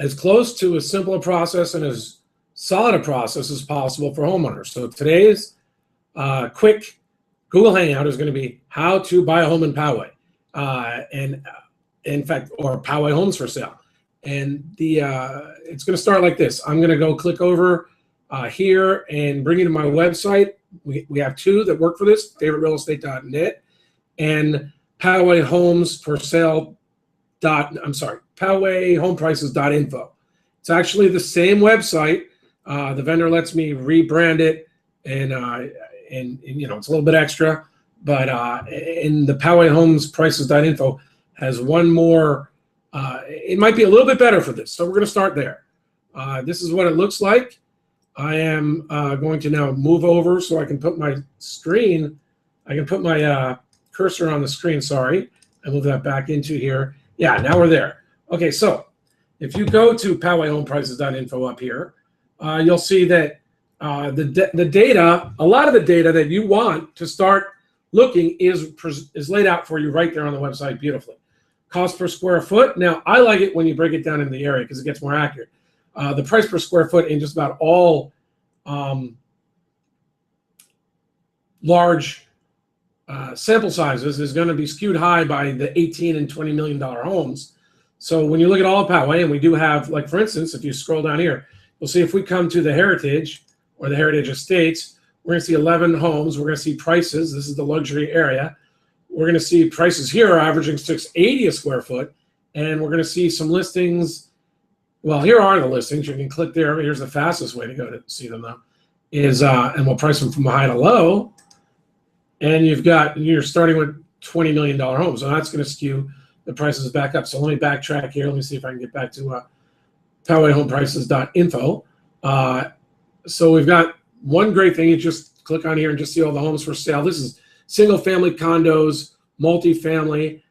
as close to a simpler process and as solid a process as possible for homeowners. So today's quick Google Hangout is going to be how to buy a home in Poway, and in fact, or Poway Homes for sale. And it's going to start like this. I'm going to go click over here and bring you to my website. We have two that work for this: favoriterealestate.net and Poway Homes for sale. PowayHomePrices.info. It's actually the same website. The vendor lets me rebrand it, and you know, it's a little bit extra, but in the PowayHomePrices.info has one more. It might be a little bit better for this, so we're going to start there. This is what it looks like. I am going to now move over so I can put my screen. I can put my cursor on the screen. Sorry, I move that back into here. Yeah, now we're there. Okay, so if you go to PowayHomePrices.info up here, you'll see that the data, a lot of the data that you want to start looking is laid out for you right there on the website beautifully. Cost per square foot. Now, I like it when you break it down into the area because it gets more accurate. The price per square foot in just about all large sample sizes is going to be skewed high by the $18 and $20 million homes. So when you look at all of Poway, and we do have, like for instance, if you scroll down here, you'll see if we come to the Heritage or the Heritage Estates, we're going to see 11 homes. We're going to see prices. This is the luxury area. We're going to see prices here are averaging $680 a square foot, and we're going to see some listings. Well, here are the listings. You can click there. Here's the fastest way to go to see them, though. And we'll price them from high to low. And you're starting with $20 million homes. So that's going to skew the prices back up. So let me backtrack here. Let me see if I can get back to PowayHomePrices.info. So we've got one great thing. You just click on here and just see all the homes for sale. This is single family condos, multifamily.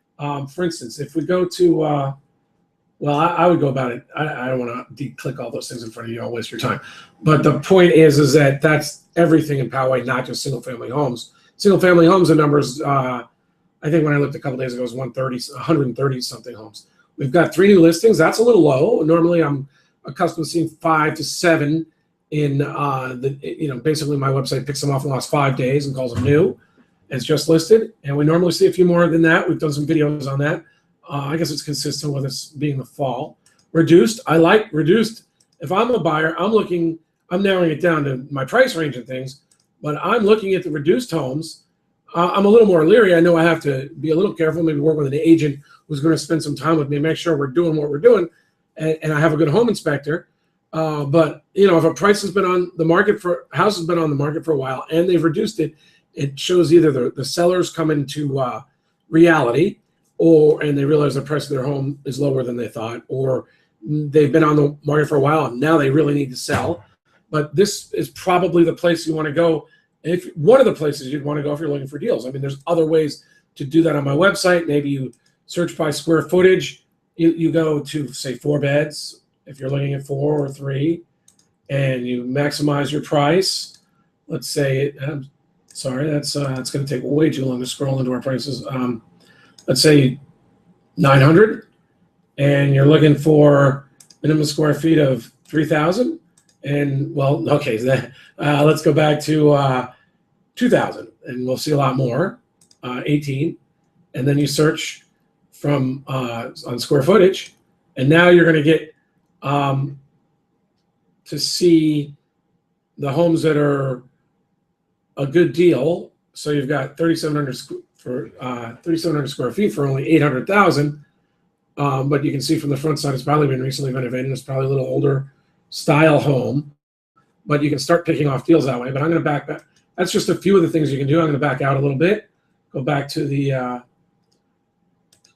For instance, if we go to, well, I would go about it. I don't want to de-click all those things in front of you. I'll waste your time. But the point is that that's everything in Poway, not just single family homes. Single family homes, the numbers, I think when I looked a couple days ago, it was 130 something homes. We've got 3 new listings. That's a little low. Normally I'm accustomed to seeing 5 to 7 in basically my website picks them off in the last 5 days and calls them new. It's just listed. And we normally see a few more than that. We've done some videos on that. I guess it's consistent with us being the fall. Reduced, I like reduced. If I'm a buyer, I'm narrowing it down to my price range and things, but I'm looking at the reduced homes. I'm a little more leery. I know I have to be a little careful, maybe work with an agent who's going to spend some time with me, make sure we're doing what we're doing, and I have a good home inspector. But you know, if a price has been on the market house has been on the market for a while and they've reduced it, it shows either the sellers come into reality, and they realize the price of their home is lower than they thought, or they've been on the market for a while and now they really need to sell. But this is probably the place you want to go. If one of the places you'd want to go if you're looking for deals. I mean, there's other ways to do that on my website. Maybe you search by square footage. You go to, say, 4 beds if you're looking at 4 or 3, and you maximize your price. Let's say, sorry, that's going to take way too long to scroll into our prices. Let's say 900, and you're looking for minimum square feet of 3,000. And well, okay, let's go back to 2,000, and we'll see a lot more. 18, and then you search from on square footage, and now you're going to get to see the homes that are a good deal. So you've got 3,700 square feet for only 800,000. But you can see from the front side, it's probably been recently renovated. It's probably a little older style home, but you can start picking off deals that way. But I'm going to back. That's just a few of the things you can do. I'm going to back out a little bit. Go back to the.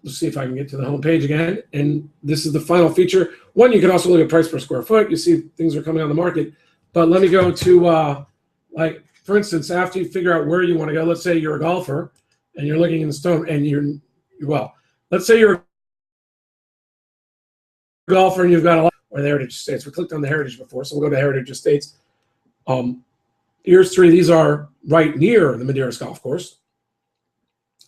Let's see if I can get to the home page again. And this is the final feature. One, you can also look at price per square foot. You see things are coming on the market. But let me go to like, for instance, after you figure out where you want to go. Let's say you're a golfer and you're looking in the stone, and let's say you're a golfer and you've got a lot, or the Heritage Estates. We clicked on the Heritage before, so we'll go to Heritage Estates. Here's 3. These are right near the Madeiras Golf Course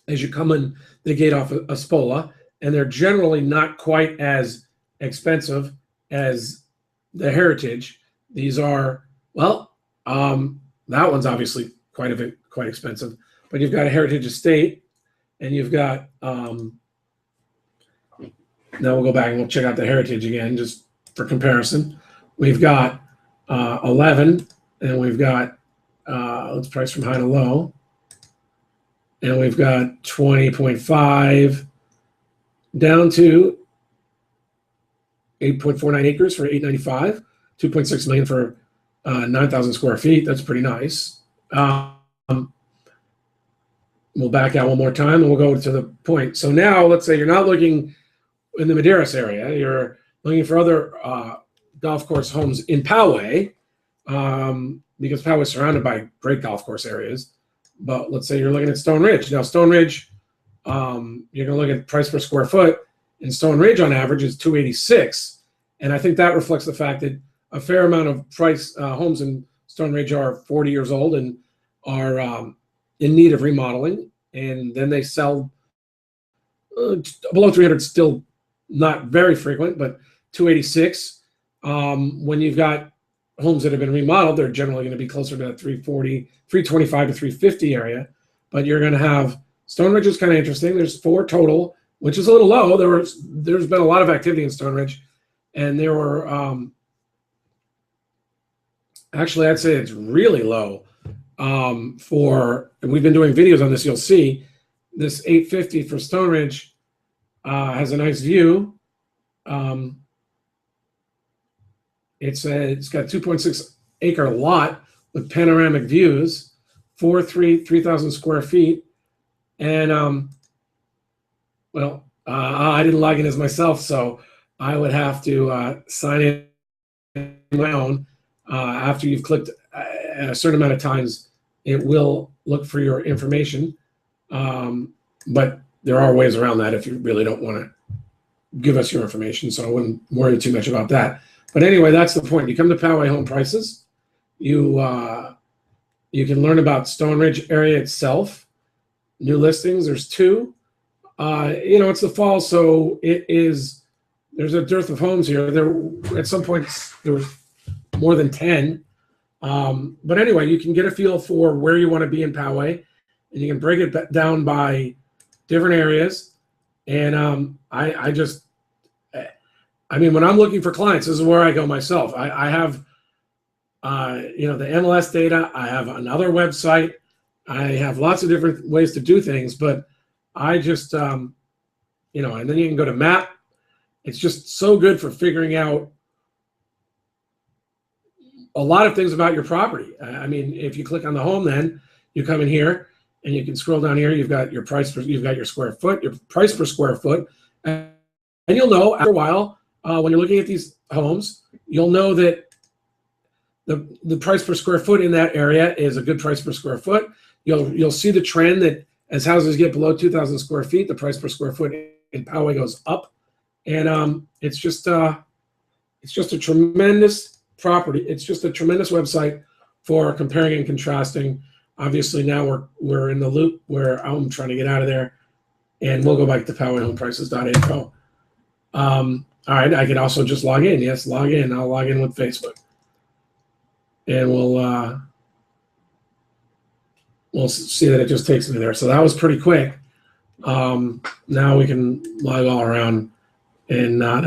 as you come in the gate off of Espola, and they're generally not quite as expensive as the Heritage. These are, well, that one's obviously quite expensive, but you've got a Heritage Estate, and you've got, now we'll go back and we'll check out the Heritage again, just for comparison. We've got 11, and we've got, let's price from high to low, and we've got 20.5 down to 8.49 acres for $895, 2.6 million for 9,000 square feet. That's pretty nice. We'll back out one more time and we'll go to the point. So now let's say you're not looking in the Madeiras area, you're looking for other golf course homes in Poway, because Poway is surrounded by great golf course areas. But let's say you're looking at Stone Ridge. Now Stone Ridge, you're going to look at price per square foot, and Stone Ridge on average is $286. And I think that reflects the fact that a fair amount of homes in Stone Ridge are 40 years old and are in need of remodeling. And then they sell below 300, still not very frequent, but 286. When you've got homes that have been remodeled, they're generally going to be closer to 340, 325 to 350 area. But you're going to have Stone Ridge is kind of interesting. There's 4 total, which is a little low. There's been a lot of activity in Stone Ridge, and there were actually, I'd say it's really low and we've been doing videos on this. You'll see this 850 for Stone Ridge has a nice view. It's got a 2.6 acre lot with panoramic views, 3,000 square feet. And I didn't log in as myself, so I would have to sign in my own. After you've clicked a certain amount of times, it will look for your information. But there are ways around that if you really don't want to give us your information, so I wouldn't worry too much about that. But anyway, that's the point. You come to Poway Home Prices, you can learn about Stone Ridge area itself. New listings, there's 2. It's the fall, so there's a dearth of homes here. At some points there was more than 10. But anyway, you can get a feel for where you want to be in Poway, and you can break it down by different areas. And when I'm looking for clients, this is where I go myself. I have, the MLS data. I have another website. I have lots of different ways to do things, but I just, and then you can go to map. It's just so good for figuring out a lot of things about your property. If you click on the home, then you come in here and you can scroll down here. You've got your price, you've got your square foot, your price per square foot. And you'll know after a while, when you're looking at these homes, you'll know that the price per square foot in that area is a good price per square foot. You'll see the trend that as houses get below 2,000 square feet, the price per square foot in Poway goes up. And it's just a tremendous property. It's just a tremendous website for comparing and contrasting. Obviously now we're in the loop where I'm trying to get out of there, and we'll go back to powayhomeprices.info. All right, I can also just log in. Yes, log in. I'll log in with Facebook, and we'll see that it just takes me there. So that was pretty quick. Now we can log all around and not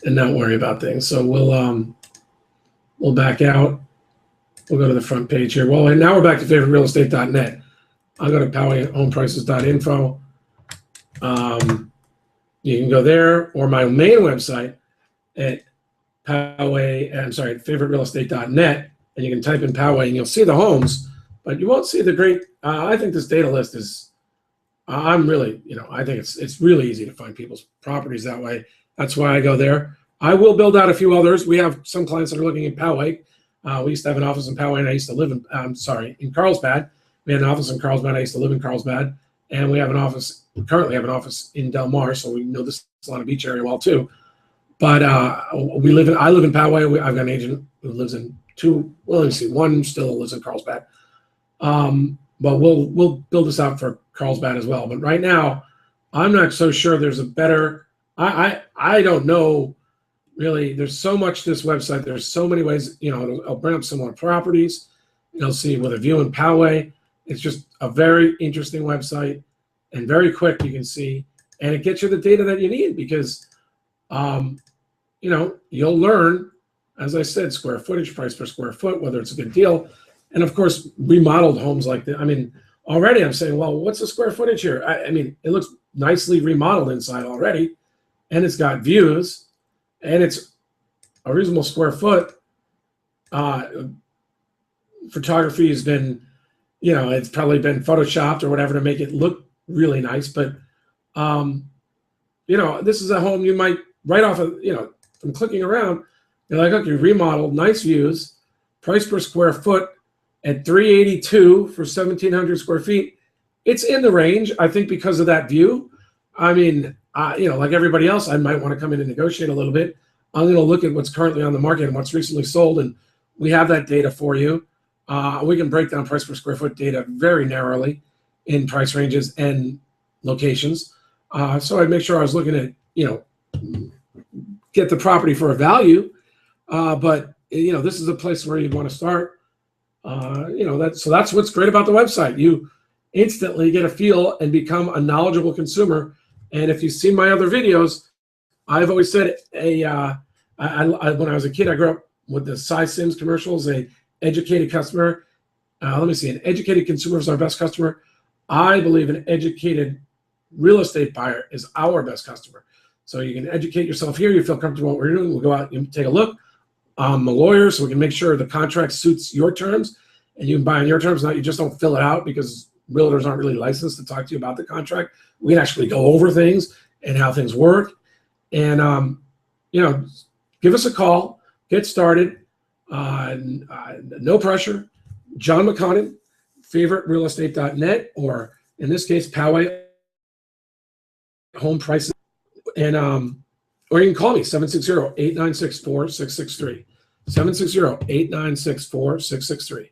worry about things. So we'll back out. We'll go to the front page here. Well, and now we're back to favoriterealestate.net. I'll go to powayhomeprices.info. You can go there, or my main website at favoriterealestate.net, and you can type in Poway and you'll see the homes, but you won't see the great, I think this data list is, I think it's really easy to find people's properties that way. That's why I go there. I will build out a few others. We have some clients that are looking in Poway. We used to have an office in Poway, and I used to live in Carlsbad. We had an office in Carlsbad. I used to live in Carlsbad, and we currently have an office in Del Mar, so we know this Solana Beach area well too. But I live in Poway. I've got an agent who lives in one still lives in Carlsbad. But we'll build this out for Carlsbad as well. But right now, I'm not so sure there's a better. I don't know really, there's so much to this website. There's so many ways, I'll bring up similar properties. You'll see with a view in Poway. It's just a very interesting website and very quick, you can see. And it gets you the data that you need because, you'll learn, as I said, square footage, price per square foot, whether it's a good deal. And of course, remodeled homes like that. I mean, already I'm saying, well, what's the square footage here? I mean, it looks nicely remodeled inside already, and it's got views, and it's a reasonable square foot. Photography has been, it's probably been photoshopped or whatever to make it look really nice. But, this is a home you might, right off of, from clicking around, you're like, okay, remodeled, nice views, price per square foot at $382 for 1,700 square feet. It's in the range, I think, because of that view. I mean, like everybody else, I might want to come in and negotiate a little bit. I'm going to look at what's currently on the market and what's recently sold, and we have that data for you. We can break down price per square foot data very narrowly in price ranges and locations. So I'd make sure I was looking at, get the property for a value. But this is a place where you'd want to start. So that's what's great about the website. You instantly get a feel and become a knowledgeable consumer. And if you've seen my other videos, I've always said, when I was a kid, I grew up with the Cy Sims commercials, a educated customer. An educated consumer is our best customer. I believe an educated real estate buyer is our best customer. So you can educate yourself here. You feel comfortable with what we're doing. We'll go out and take a look. I'm a lawyer, so we can make sure the contract suits your terms, and you can buy on your terms. Not you just don't fill it out because realtors aren't really licensed to talk to you about the contract. We can actually go over things and how things work. And, give us a call, get started. No pressure. John McConnon, favoriterealestate.net, or in this case, Poway Home Prices. And, or you can call me, 760-896-4663. 760-896-4663.